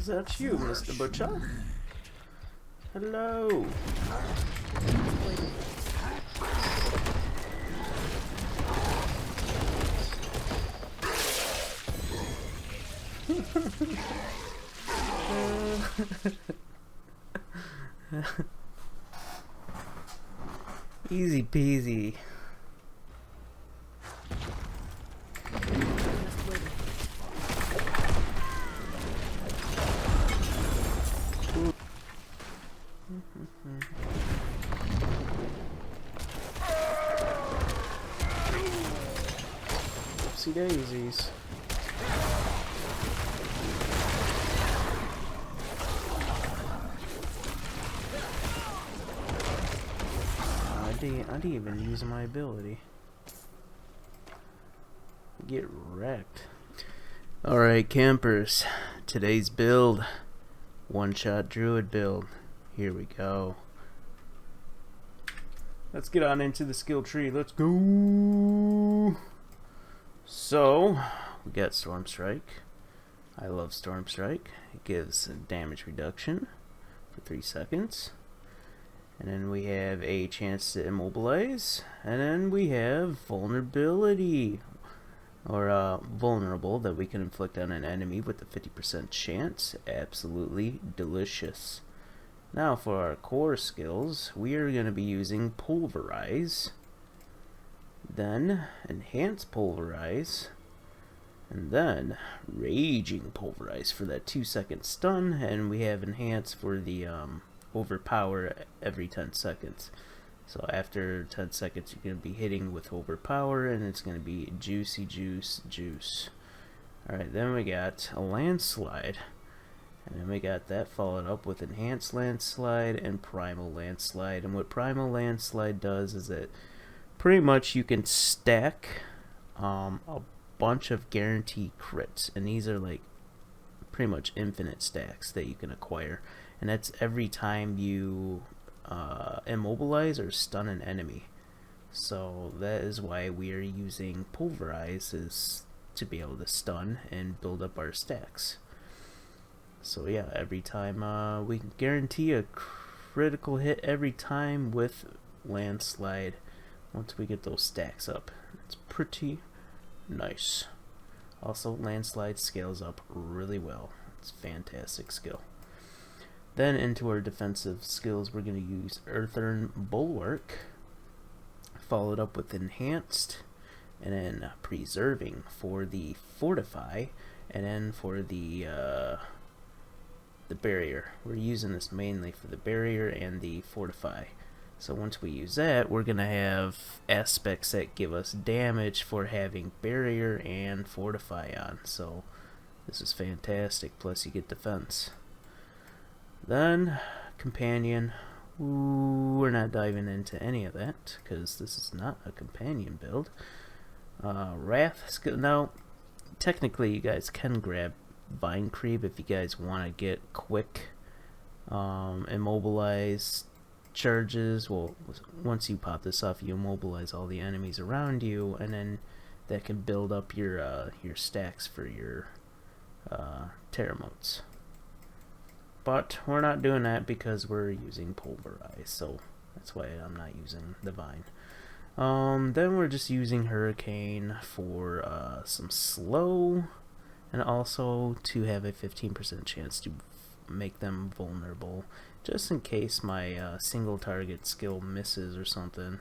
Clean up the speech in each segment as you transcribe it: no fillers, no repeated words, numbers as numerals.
Is that you, Mr. Butcher? Hello. Easy peasy. Oopsie daisies. I didn't even use my ability. Get wrecked. Alright, campers. Today's build. One-shot Druid build. Here we go. Let's get on into the skill tree. Let's go. So, we got Storm Strike. I love Storm Strike. It gives a damage reduction for 3 seconds. And then we have a chance to immobilize. And then we have vulnerability. Or vulnerable, that we can inflict on an enemy with a 50% chance. Absolutely delicious. Now for our core skills, we are going to be using Pulverize. Then Enhance Pulverize. And then Raging Pulverize for that 2-second stun. And we have Enhance for the Overpower every 10 seconds. So after 10 seconds you're going to be hitting with Overpower, and it's going to be Juicy Juice Juice. Alright, then we got a Landslide. And then we got that followed up with Enhanced Landslide and Primal Landslide. And what Primal Landslide does is that pretty much you can stack a bunch of guaranteed crits. And these are like pretty much infinite stacks that you can acquire. And that's every time you immobilize or stun an enemy. So that is why we are using Pulverize, is to be able to stun and build up our stacks. So yeah, every time we can guarantee a critical hit every time with Landslide once we get those stacks up. It's pretty nice. Also, Landslide scales up really well. It's a fantastic skill. Then into our defensive skills, we're going to use Earthern Bulwark, followed up with Enhanced, and then Preserving for the Fortify, and then for the Barrier. We're using this mainly for the Barrier and the Fortify. So once we use that, we're going to have aspects that give us damage for having Barrier and Fortify on. So this is fantastic, plus you get defense. Then, Companion. Ooh, we're not diving into any of that, because this is not a companion build. Wrath skill. Now, technically you guys can grab Vine Creep if you guys want to get quick immobilize charges. Well, once you pop this off, you immobilize all the enemies around you, and then that can build up your stacks for your Terra motes. But we're not doing that because we're using Pulverize, so that's why I'm not using the Vine. Then we're just using Hurricane for some slow, and also to have a 15% chance to make them vulnerable, just in case my single target skill misses or something.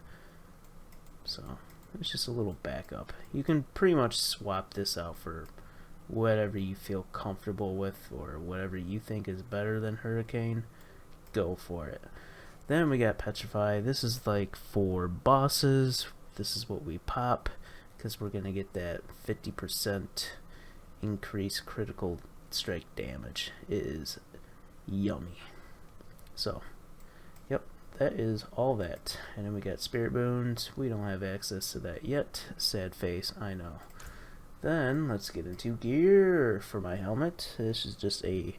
So it's just a little backup. You can pretty much swap this out for whatever you feel comfortable with, or whatever you think is better than Hurricane. Go for it. Then we got Petrify. This is like for bosses. This is what we pop, because we're gonna get that 50% increase critical strike damage. It is yummy. So yep, that is all that. And then we got Spirit Boons. We don't have access to that yet. Sad face, I know. Then let's get into gear for my helmet. This is just a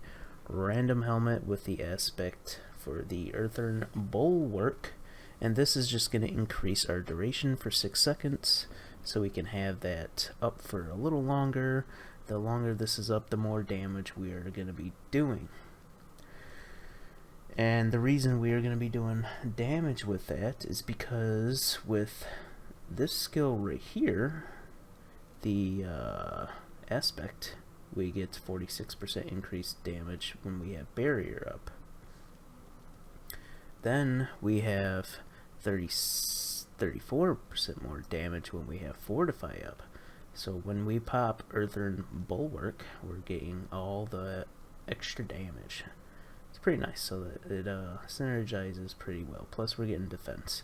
random helmet with the aspect for the Earthern Bulwark, and this is just going to increase our duration for 6 seconds, so we can have that up for a little longer. the longer this is up, the more damage we are going to be doing. And the reason we are going to be doing damage with that is because with this skill right here, the aspect, we get 46% increased damage when we have barrier up. Then we have 34% more damage when we have fortify up. So when we pop Earthen Bulwark, we're getting all the extra damage. It's pretty nice, so that it synergizes pretty well. Plus we're getting defense.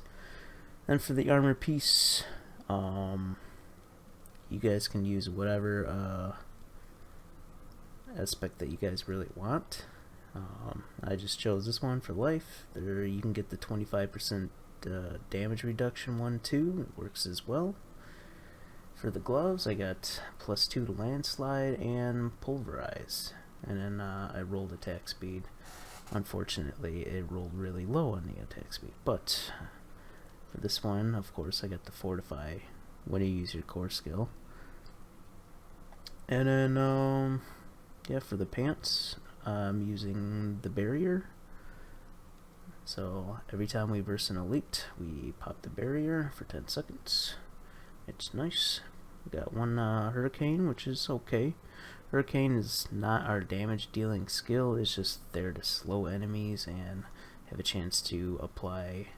Then for the armor piece, you guys can use whatever aspect that you guys really want. I just chose this one for life. There you can get the 25% damage reduction one too. It works as well. For the gloves, I got +2 to landslide and pulverize. And then I rolled attack speed. Unfortunately, it rolled really low on the attack speed. But for this one, of course, I got the fortify when you use your core skill. And then, yeah, for the pants, I'm using the barrier. So every time we verse an elite, we pop the barrier for 10 seconds. It's nice. We got one hurricane, which is okay. Hurricane is not our damage dealing skill, it's just there to slow enemies and have a chance to apply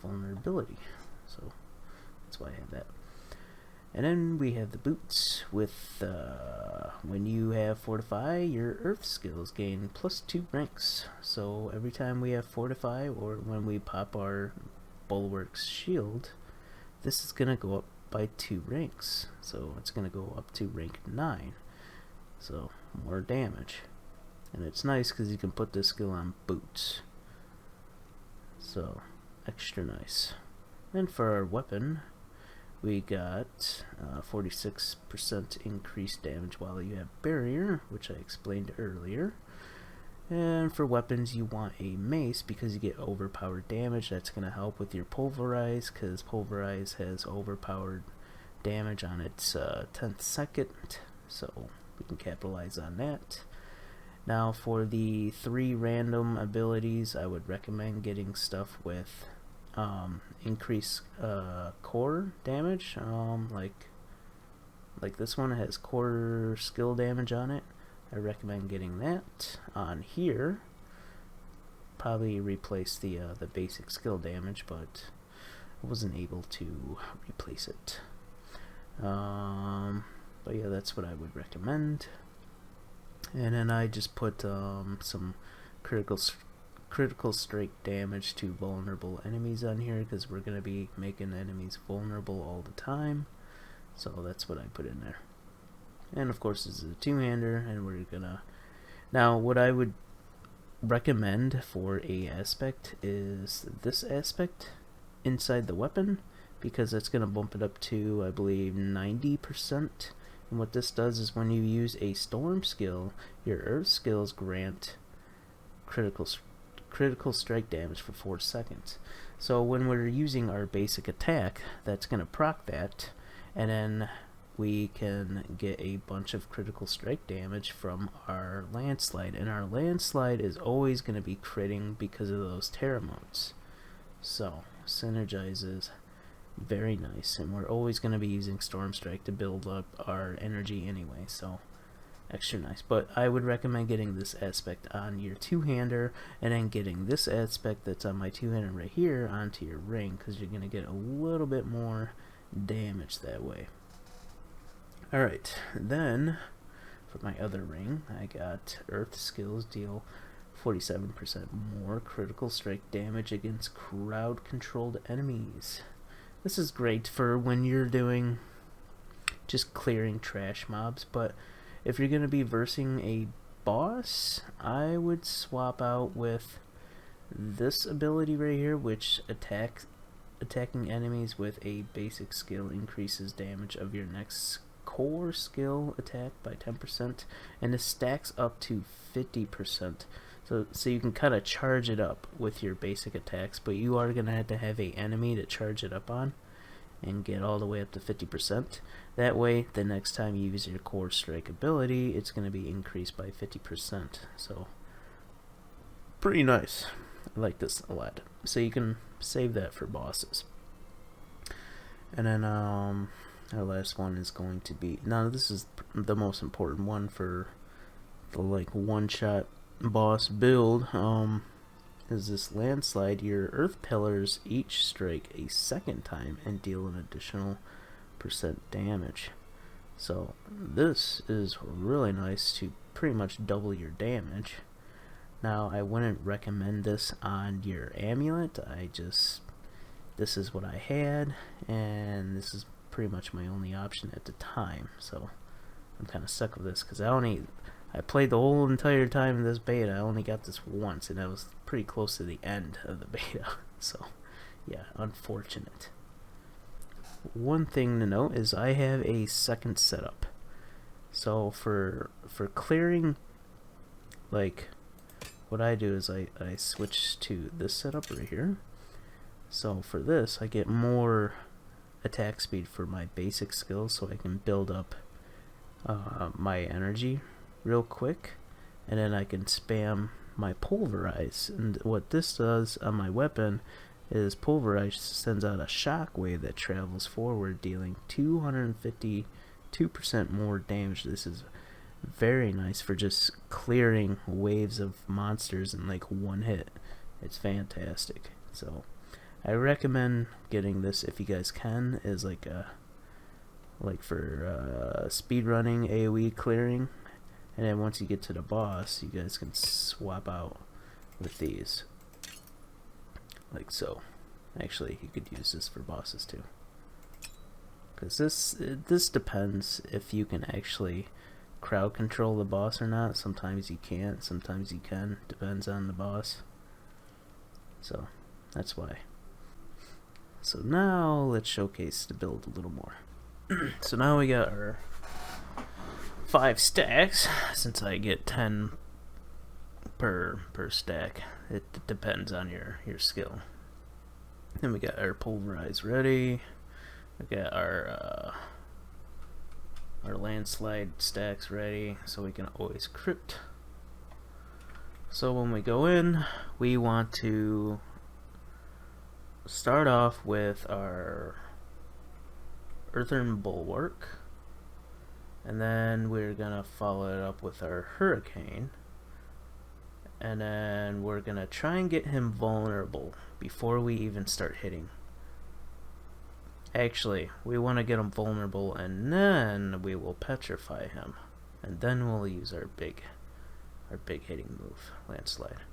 vulnerability. So that's why I have that. And then we have the boots with, when you have fortify, your earth skills gain +2 ranks. So every time we have fortify, or when we pop our bulwark's shield, this is going to go up by 2 ranks. So it's going to go up to rank 9. So more damage. And it's nice because you can put this skill on boots. So extra nice. And for our weapon, we got 46% increased damage while you have barrier, which I explained earlier. And for weapons, you want a mace because you get overpowered damage. That's going to help with your pulverize, because pulverize has overpowered damage on its 10th second. So we can capitalize on that. Now for the 3 random abilities, I would recommend getting stuff with increase core damage, like this one has core skill damage on it. I recommend getting that on here. Probably replace the basic skill damage, but I wasn't able to replace it. But yeah, that's what I would recommend. And then I just put some critical strike damage to vulnerable enemies on here, because we're going to be making enemies vulnerable all the time. So that's what I put in there. And of course this is a two-hander, and we're gonna... Now what I would recommend for a aspect is this aspect inside the weapon, because it's going to bump it up to, I believe, 90%. And what this does is when you use a storm skill, your earth skills grant critical strike damage for 4 seconds. So when we're using our basic attack, that's going to proc that, and then we can get a bunch of critical strike damage from our landslide. And our landslide is always going to be critting because of those terra modes. So synergizes very nice, and we're always going to be using storm strike to build up our energy anyway, so extra nice. But I would recommend getting this aspect on your two-hander, and then getting this aspect that's on my two-hander right here onto your ring, because you're going to get a little bit more damage that way. Alright, then for my other ring, I got earth skills deal 47% more critical strike damage against crowd controlled enemies. This is great for when you're doing just clearing trash mobs, but if you're going to be versing a boss, I would swap out with this ability right here, which attacking enemies with a basic skill increases damage of your next core skill attack by 10%, and this stacks up to 50%. So you can kind of charge it up with your basic attacks, but you are going to have a enemy to charge it up on. and get all the way up to 50%. That way, the next time you use your core strike ability, it's going to be increased by 50%. So, pretty nice. I like this a lot. So you can save that for bosses. And then our last one is going to be, now this is the most important one for the like one-shot boss build. Is this landslide. Your earth pillars each strike a second time and deal an additional % damage. So this is really nice to pretty much double your damage. Now I wouldn't recommend this on your amulet. This is what I had, and this is pretty much my only option at the time. So I'm kind of stuck with this because I played the whole entire time in this beta. I only got this once, and I was pretty close to the end of the beta. So, yeah, unfortunate. One thing to note is I have a second setup. So for clearing, like, what I do is I switch to this setup right here. So for this, I get more attack speed for my basic skills, so I can build up my energy real quick, and then I can spam my pulverize. And what this does on my weapon is pulverize sends out a shock wave that travels forward, dealing 252% more damage. This is very nice for just clearing waves of monsters in like one hit. It's fantastic. So I recommend getting this if you guys can, is like for speed running, AoE clearing. And then once you get to the boss, you guys can swap out with these. Like so. Actually, you could use this for bosses too. Because this depends if you can actually crowd control the boss or not. Sometimes you can't, sometimes you can. Depends on the boss. So, that's why. So now, let's showcase the build a little more. So now we got our 5 stacks, since I get 10 per stack. It depends on your skill. Then we got our pulverize ready. We got our landslide stacks ready, so we can always crypt. So when we go in, we want to start off with our earthen bulwark. And then we're gonna follow it up with our hurricane. And then we're gonna try and get him vulnerable before we even start hitting. Actually, we want to get him vulnerable, and then we will petrify him. And then we'll use our big hitting move, landslide.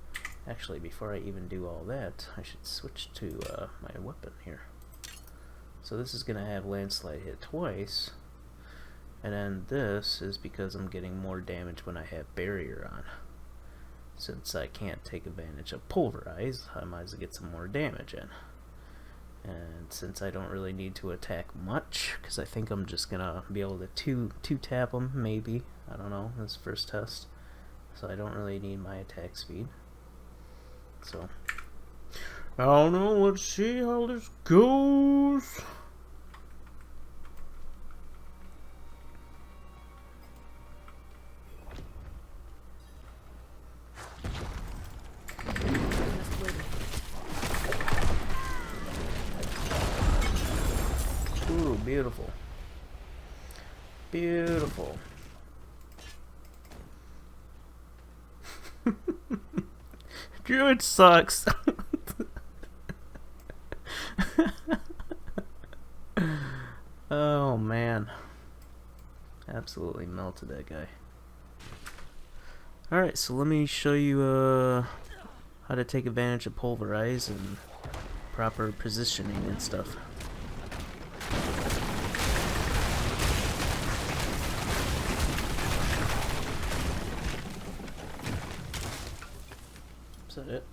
Actually, before I even do all that, I should switch to my weapon here. So this is gonna have landslide hit twice. And then this is because I'm getting more damage when I have barrier on. Since I can't take advantage of pulverize, I might as well get some more damage in. And since I don't really need to attack much, because I think I'm just gonna be able to two tap them, maybe. I don't know, this first test. So I don't really need my attack speed. So I don't know, let's see how this goes. Ooh, beautiful. Beautiful. Druid sucks. Oh man. Absolutely melted that guy. Alright, so let me show you how to take advantage of pulverize and proper positioning and stuff. Is that it?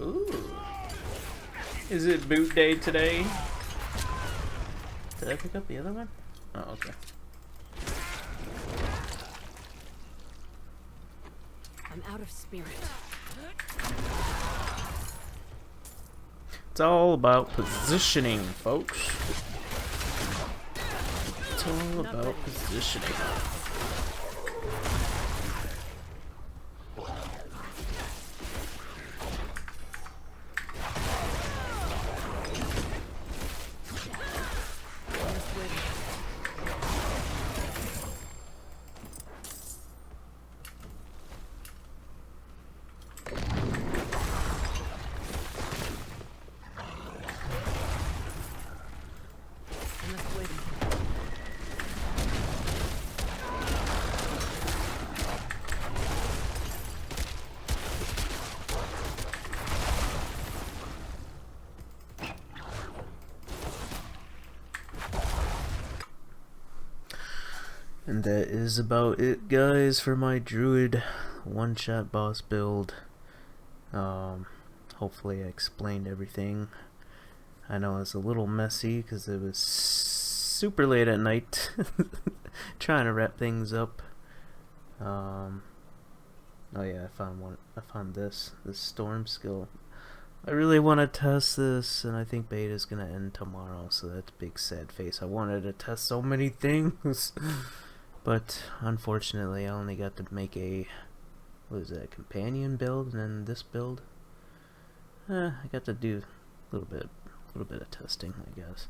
Ooh. Is it boot day today? Did I pick up the other one? Oh, okay. I'm out of spirit. It's all about positioning, folks. It's all about positioning. And that is about it, guys, for my Druid one-shot boss build. Hopefully I explained everything. I know it's a little messy because it was super late at night trying to wrap things up. Oh yeah, I found this storm skill. I really want to test this, and I think beta is gonna end tomorrow, so that's a big sad face. I wanted to test so many things. But unfortunately, I only got to make a, what is that, companion build, and then this build. I got to do a little bit of testing, I guess.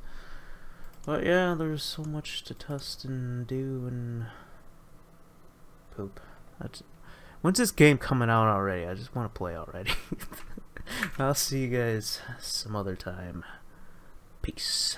But yeah, there's so much to test and do and poop. When's this game coming out already? I just want to play already. I'll see you guys some other time. Peace.